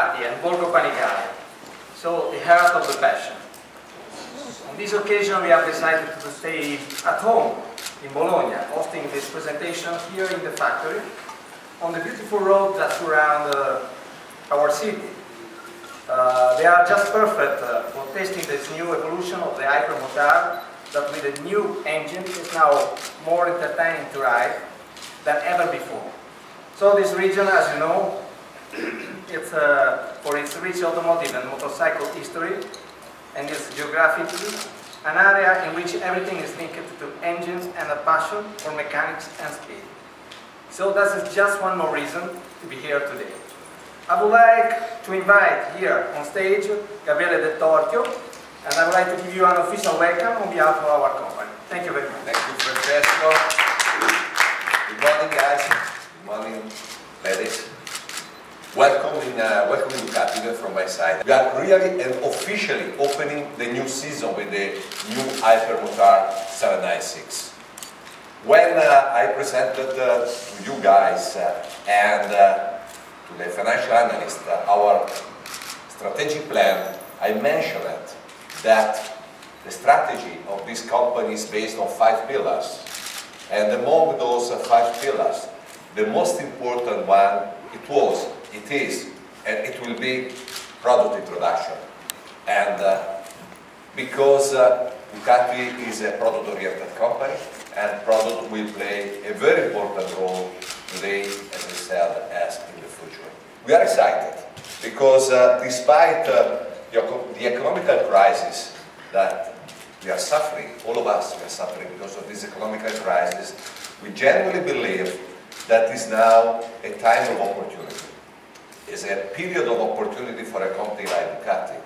Ducati and Borgo Panigale, so the heart of the passion. On this occasion we have decided to stay at home in Bologna, hosting this presentation here in the factory, on the beautiful roads that surround our city. They are just perfect for testing this new evolution of the Hyper motor that with a new engine is now more entertaining to ride than ever before. So this region, as you know, it's for its rich automotive and motorcycle history, and it's geographically an area in which everything is linked to engines and a passion for mechanics and speed. So that is just one more reason to be here today. I would like to invite here on stage Gabriele Del Torchio, and I would like to give you an official welcome on behalf of our company. Thank you very much. Thank you, Francesco. Good morning, guys. Good morning, ladies. Welcome in Ducati from my side. We are really and officially opening the new season with the new Hyper motor 796. When I presented to you guys and to the financial analyst our strategic plan, I mentioned that the strategy of this company is based on 5 pillars. And among those 5 pillars, the most important one, it is, and it will be product introduction. And because Ducati is a product-oriented company, and product will play a very important role today, as I said, as in the future. We are excited because despite the economical crisis that we are suffering, all of us are suffering because of this economical crisis, we genuinely believe that is now a time of opportunity. It's a period of opportunity for a company like Ducati,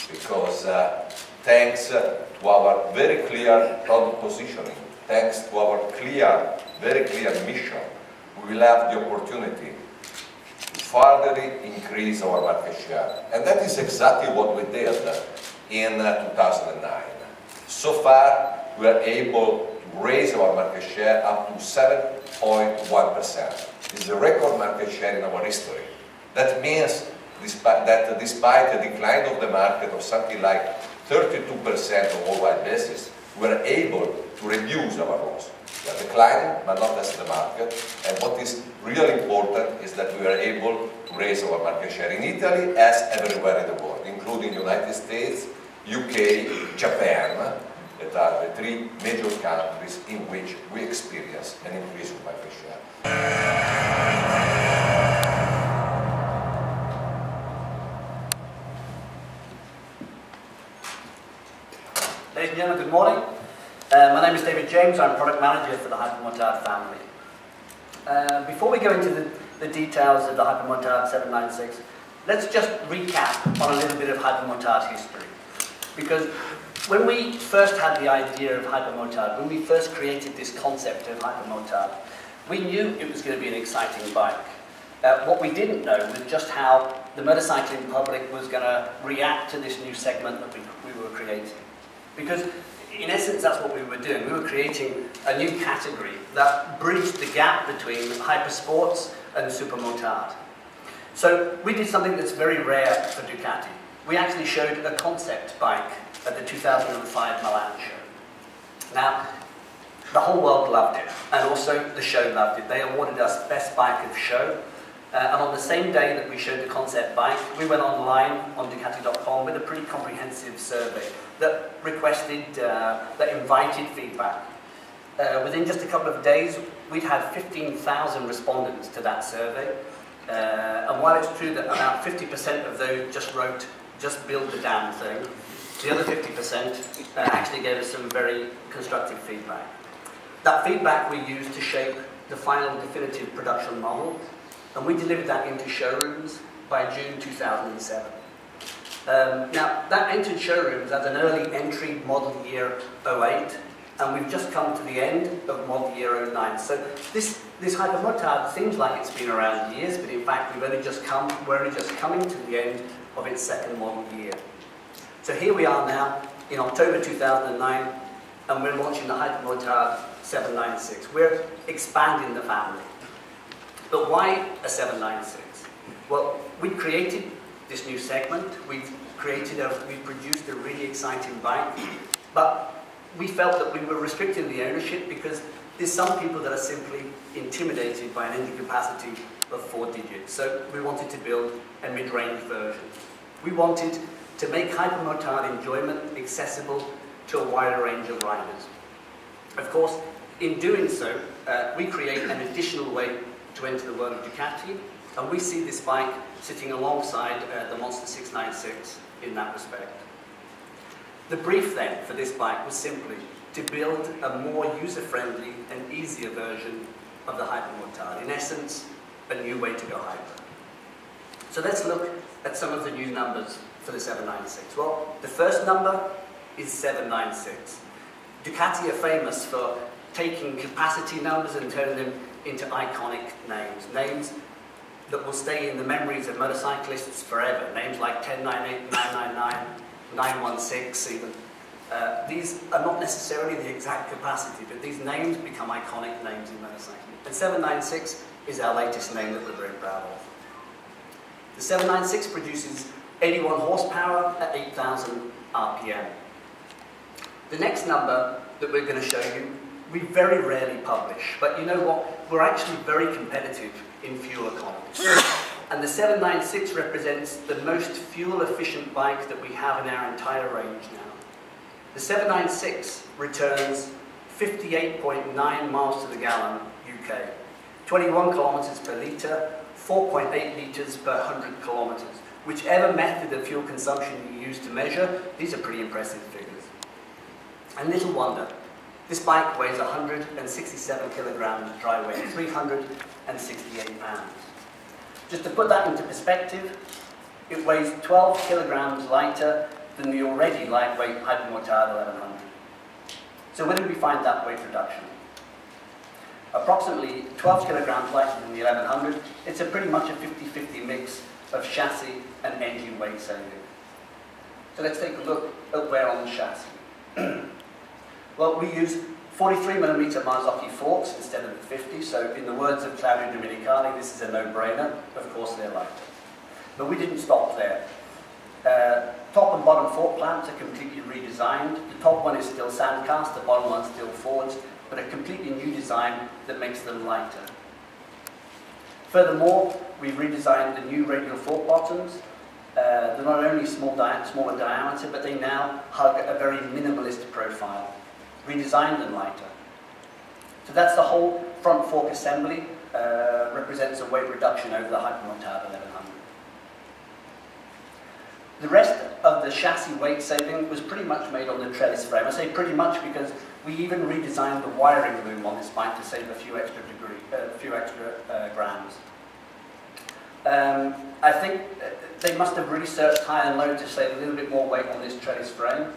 because thanks to our very clear product positioning, thanks to our very clear mission, we will have the opportunity to further increase our market share. And that is exactly what we did in 2009. So far, we are able to raise our market share up to 7.1%. This is a record market share in our history. That means that despite a decline of the market of something like 32% on worldwide basis, we are able to reduce our loss. We are declining, but not as the market. And what is really important is that we are able to raise our market share in Italy as everywhere in the world, including United States, UK, Japan, that are the 3 major countries in which we experience an increase of market share. Ladies and gentlemen, good morning. My name is David James. I'm product manager for the Hypermotard family. Before we go into the details of the Hypermotard 796, let's just recap on a little bit of Hypermotard history. Because when we first had the idea of Hypermotard, when we first created this concept of Hypermotard, we knew it was going to be an exciting bike. What we didn't know was just how the motorcycling public was going to react to this new segment that we were creating. Because in essence, that's what we were doing. We were creating a new category that bridged the gap between hypersports and supermotard. So we did something that's very rare for Ducati. We actually showed a concept bike at the 2005 Milan show. Now, the whole world loved it, and also the show loved it. They awarded us Best Bike of Show. And on the same day that we showed the concept bike, we went online on Ducati.com with a pretty comprehensive survey that requested, that invited feedback. Within just a couple of days, we'd had 15,000 respondents to that survey. And while it's true that about 50% of those just wrote, just build the damn thing, the other 50% actually gave us some very constructive feedback. That feedback we used to shape the final definitive production model, and we delivered that into showrooms by June 2007. Now, that entered showrooms as an early entry model year 08, and we've just come to the end of model year 09. So this Hypermotard seems like it's been around years, but in fact we're only just coming to the end of its second model year. So here we are now in October 2009, and we're launching the Hypermotard 796. We're expanding the family. But why a 796? Well, we created this new segment. We've produced a really exciting bike, but we felt that we were restricting the ownership because there's some people that are simply intimidated by an engine capacity of 4 digits. So we wanted to build a mid-range version. We wanted to make hypermotard enjoyment accessible to a wider range of riders. Of course, in doing so, we create an additional way to enter the world of Ducati, and we see this bike sitting alongside the Monster 696 in that respect. The brief then for this bike was simply to build a more user-friendly and easier version of the hypermotard. In essence, a new way to go hyper. So let's look at some of the new numbers for the 796. Well, the first number is 796. Ducati are famous for taking capacity numbers and turning them into iconic names. Names that will stay in the memories of motorcyclists forever. Names like 1098, 999, 916 even. These are not necessarily the exact capacity, but these names become iconic names in motorcycling. And 796 is our latest name that we're very proud of. The 796 produces 81 horsepower at 8,000 RPM. The next number that we're going to show you, we very rarely publish, but you know what? We're actually very competitive in fuel economy. And the 796 represents the most fuel-efficient bike that we have in our entire range now. The 796 returns 58.9 miles to the gallon UK, 21 kilometers per litre, 4.8 litres per 100 kilometers. Whichever method of fuel consumption you use to measure, these are pretty impressive figures. And little wonder, this bike weighs 167 kilograms dry weight, 368 pounds. Just to put that into perspective, it weighs 12 kilograms lighter than the already lightweight Hypermotard 1100. So where did we find that weight reduction? Approximately 12 kilograms lighter than the 1100, it's pretty much a 50-50 mix of chassis and engine weight saving. So let's take a look at wear on the chassis. Well, we use 43mm Marzocchi forks instead of the 50, so in the words of Claudio Domenicali, this is a no-brainer. Of course, they're lighter. But we didn't stop there. Top and bottom fork clamps are completely redesigned. The top one is still sandcast, the bottom one's still forged, but a completely new design that makes them lighter. Furthermore, we've redesigned the new radial fork bottoms. They're not only smaller diameter, but they now hug a very minimalist profile, redesigned and lighter. So that's the whole front fork assembly, represents a weight reduction over the Hypermotard 1100. The rest of the chassis weight saving was pretty much made on the trellis frame. I say pretty much because we even redesigned the wiring loom on this bike to save a few extra grams. I think they must have researched high and low to save a little bit more weight on this trellis frame,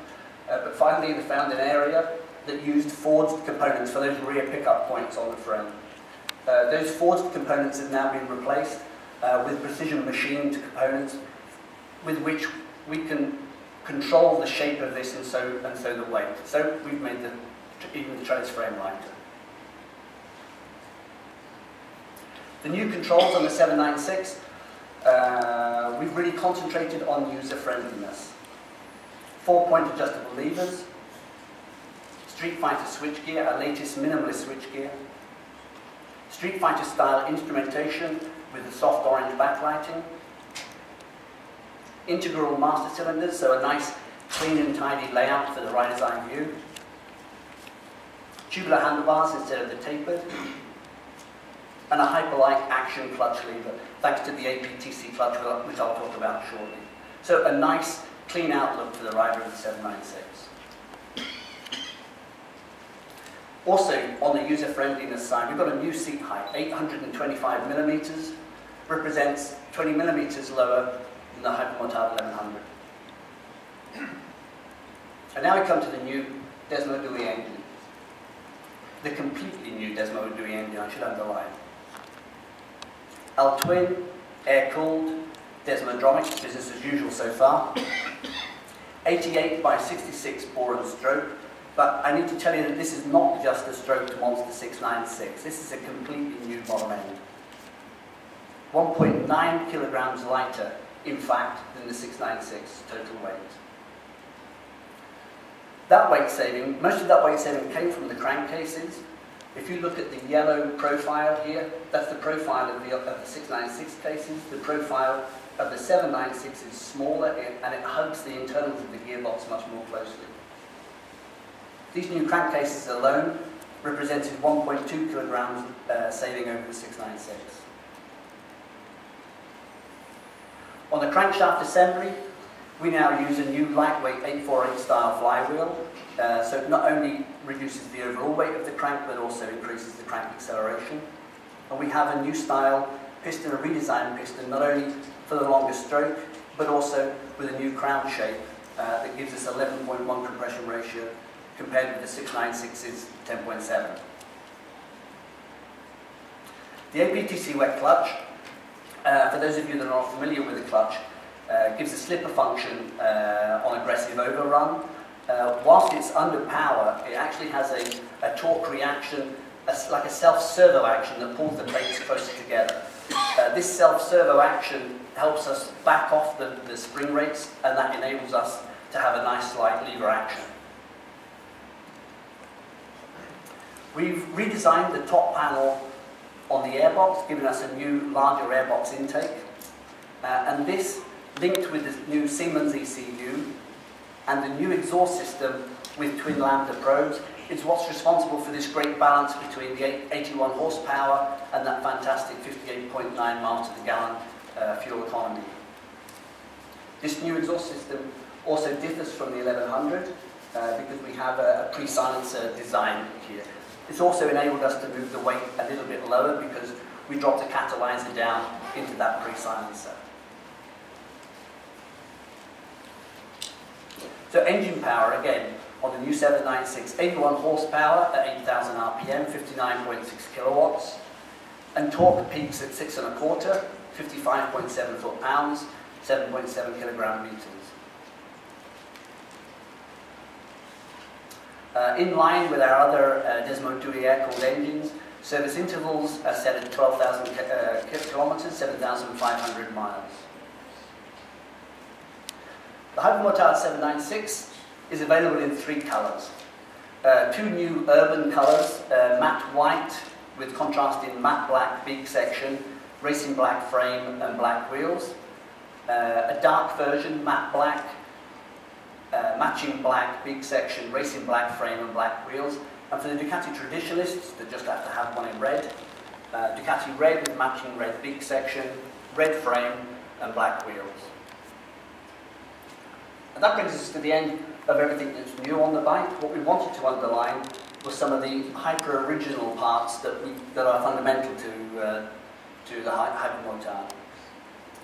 but finally they found an area that used forged components for those rear pickup points on the frame. Those forged components have now been replaced with precision machined components with which we can control the shape of this and so the weight. So we've made even the trellis frame lighter. The new controls on the 796, we've really concentrated on user-friendliness. 4-point adjustable levers, Street Fighter switchgear, our latest minimalist switchgear, Street Fighter style instrumentation with the soft orange backlighting, integral master cylinders, so a nice clean and tidy layout for the rider's eye view, tubular handlebars instead of the tapered, and a hyper-like action clutch lever, thanks to the APTC clutch, which I'll talk about shortly. So a nice, clean outlook for the rider of the 796. Also, on the user-friendliness side, we've got a new seat height, 825 millimeters, represents 20 millimeters lower than the Hypermotard 1100. And now we come to the new Desmo Dewey engine. The completely new Desmo Dewey engine, I should underline. L-twin, air-cooled, Desmodromic, business as usual so far. 88 by 66 bore and stroke, but I need to tell you that this is not just a stroke to Monster 696. This is a completely new model end. 1.9 kilograms lighter in fact, than the 696 total weight. That weight saving, most of that weight saving came from the crankcases. If you look at the yellow profile here, that's the profile of the 696 cases. The profile of the 796 is smaller and it hugs the internals of the gearbox much more closely. These new crankcases alone represented 1.2 kilograms saving over the 696. On the crankshaft assembly, we now use a new lightweight 848 style flywheel, so it not only reduces the overall weight of the crank, but also increases the crank acceleration. And we have a new style piston, a redesigned piston, not only for the longer stroke, but also with a new crown shape that gives us 11.1 compression ratio compared with the 696's 10.7. The APTC wet clutch, for those of you that are not familiar with the clutch, gives a slipper function on aggressive overrun. Whilst it's under power, it actually has a torque reaction, like a self-servo action that pulls the plates closer together. This self-servo action helps us back off the spring rates, and that enables us to have a nice slight lever action. We've redesigned the top panel on the airbox, giving us a new, larger airbox intake. And this, linked with the new Siemens ECU and the new exhaust system with twin lambda probes, is what's responsible for this great balance between the 81 horsepower and that fantastic 58.9 miles to the gallon fuel economy. This new exhaust system also differs from the 1100 because we have a pre-silencer design here. It's also enabled us to move the weight a little bit lower because we dropped the catalyzer down into that pre-silencer. So engine power, again, on the new 796, 81 horsepower at 8,000 RPM, 59.6 kilowatts, and torque peaks at 6 1/4, 55.7 foot-pounds, 7.7 kilogram meters. In line with our other Desmo TUI air-cooled engines, service intervals are set at 12,000 kilometers, 7,500 miles. The Hypermotard 796 is available in 3 colors. 2 new urban colors, matte white with contrasting matte black beak section, racing black frame and black wheels. A dark version, matte black, matching black beak section, racing black frame and black wheels. And for the Ducati traditionalists that just have to have one in red, Ducati red with matching red beak section, red frame and black wheels. And that brings us to the end of everything that's new on the bike. What we wanted to underline was some of the Hyper original parts that are fundamental to the Hypermotard.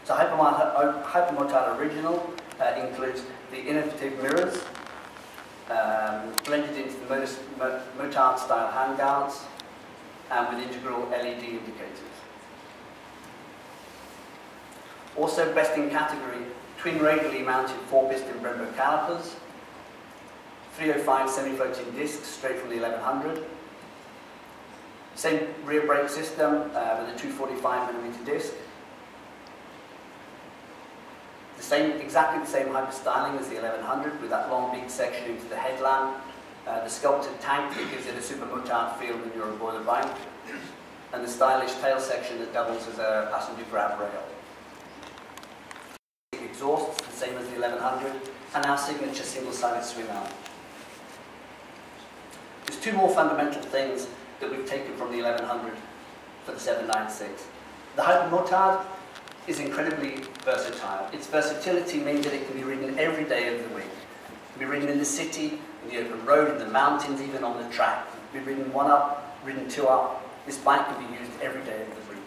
So Hypermotard original includes the innovative mirrors, blended into the Motard style handguards, and with integral LED indicators. Also best in category, twin radially mounted 4-piston Brembo calipers, 305 semi-floating discs straight from the 1100, same rear brake system with a 245mm disc, exactly the same hyper styling as the 1100 with that long beak section into the headlamp, the sculpted tank that gives it a super motard feel when you're aboard a bike, and the stylish tail section that doubles as a passenger grab rail. Exhausts, the same as the 1100, and our signature single-sided swing arm. There's 2 more fundamental things that we've taken from the 1100 for the 796. The Hypermotard is incredibly versatile. Its versatility means that it can be ridden every day of the week. It can be ridden in the city, in the open road, in the mountains, even on the track. It can be ridden 1 up, ridden 2 up. This bike can be used every day of the week.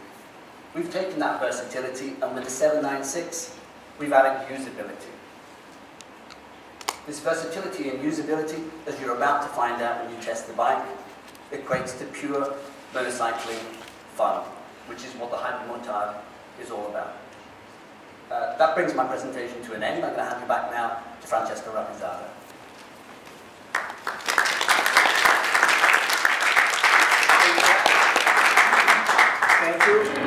We've taken that versatility, and with the 796, we've added usability. This versatility and usability, as you're about to find out when you test the bike, equates to pure motorcycling fun, which is what the Hypermotard is all about. That brings my presentation to an end. I'm going to hand you back now to Francesco Rapizzato. Thank you.